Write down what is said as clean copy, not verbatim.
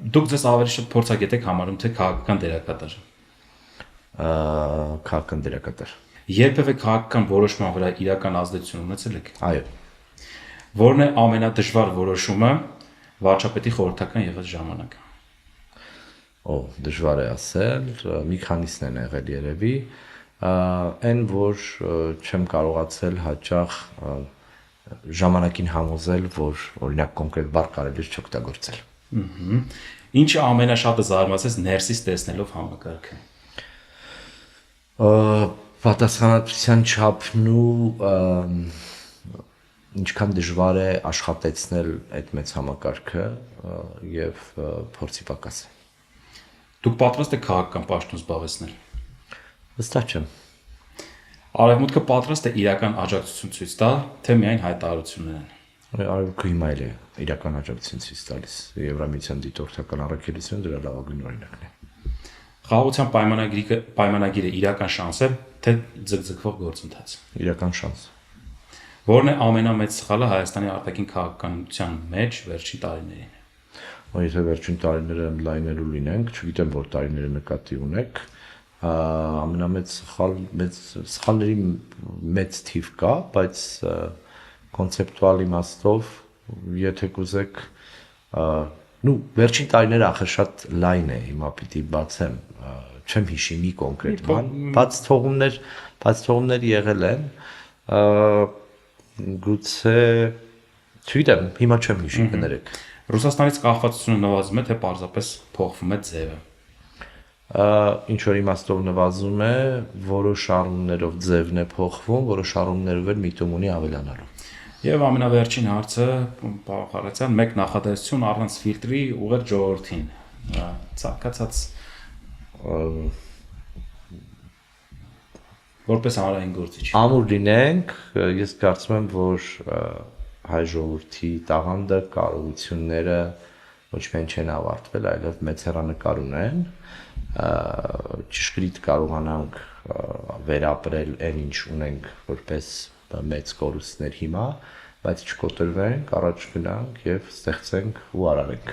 Դուք ձեզ ավելի շատ փորձագետ եք համարում, թե քաղաքական դերակատար։ Քաղաքական դերակատար։ Երբևէ քաղաքական որոշման վրա իրական ազդեցություն ունեցել եք։ Այո։ Որն է ամենադժվար որոշումը վարչապետի խորհրդական եղած ժամանակ։ Դժվար է ասել, մի քանիսն են եղել երևի, այն որ չեմ կարողացել հաճախ ժամանակին համոզել, որ օրինակ կոնկրետ բառ կարելի է չօգտագործել։ Ինչը ամենաշատը զարմացեց ներսից տեսնելով համակարգը։ Պատասխանատվության չափն ու ինչքան դժվար է աշխատեցնել այդ մեծ համակարգը եւ փորձի պակաս։ Դուք պատրաստ եք քաղաքական պաշտոն զբաղեցնել։ Վստահ չեմ։ Արևմուտքը պատրաստ է իրական աջակցություն ցույց տալ, թե միայն հայտարարություններ են։ Արևմուտքը հիմա էլ է իրական աջակցություն ցույց տալիս։ Եվրամիության դիտորդական առաքելությունը դրա լավագույն օրինակն է։ Խաղաղության պայմանագիրը իրական շանս է, թե ձգձգվող գործընթաց։ Իրական շանս։ Որն է ամենամեծ սխալը Հայաստանի արտաքին քաղաքականության մեջ վերջին տարիներին։ Եթե վերջին տարիները լայնելու լինենք, չգիտեմ որ տարիները նկատի ունեք, ամենամեծ սխալների մեծ թիվ կա, բայց կոնցեպտուալ իմաստով, եթե կուզեք, վերջին տարիները ախր շատ լայն է, հիմա պիտի բացեմ, չեմ հիշի մի կոնկրետ բան, բաց թողումներ եղել են, գուցե, չգիտեմ, հիմա չեմ հիշի, կներեք։ Ռուսաստանից կախվածությունը նվազում է, թե պարզապես փոխվում է ձևը։ Ինչ որ իմաստով նվազում է, որոշ առումներով ձևն է փոխվում, որոշ առումներով էլ միտում ունի ավելանալու։ Եվ ամենավերջին հարցը, պարոն Խառատյան, մեկ նախադասություն առանց ֆիլտրի ուղղել ժողովրդին։ Ցանկացած որպես հանրային գործիչ։ Ամուր լինենք, ես կարծում եմ, որ հայ ժողովրդի տաղանդը, կարողությունները ոչ միայն չեն ավարտվել, այլև մեծ հեռանկար ունեն, ճշգրիտ կարողանանք վերապրել այն ինչ ունենք որպես մեծ կորուստներ հիմա, բայց չկոտրվենք, առաջ գնանք եւ ստեղծենք ու արարենք։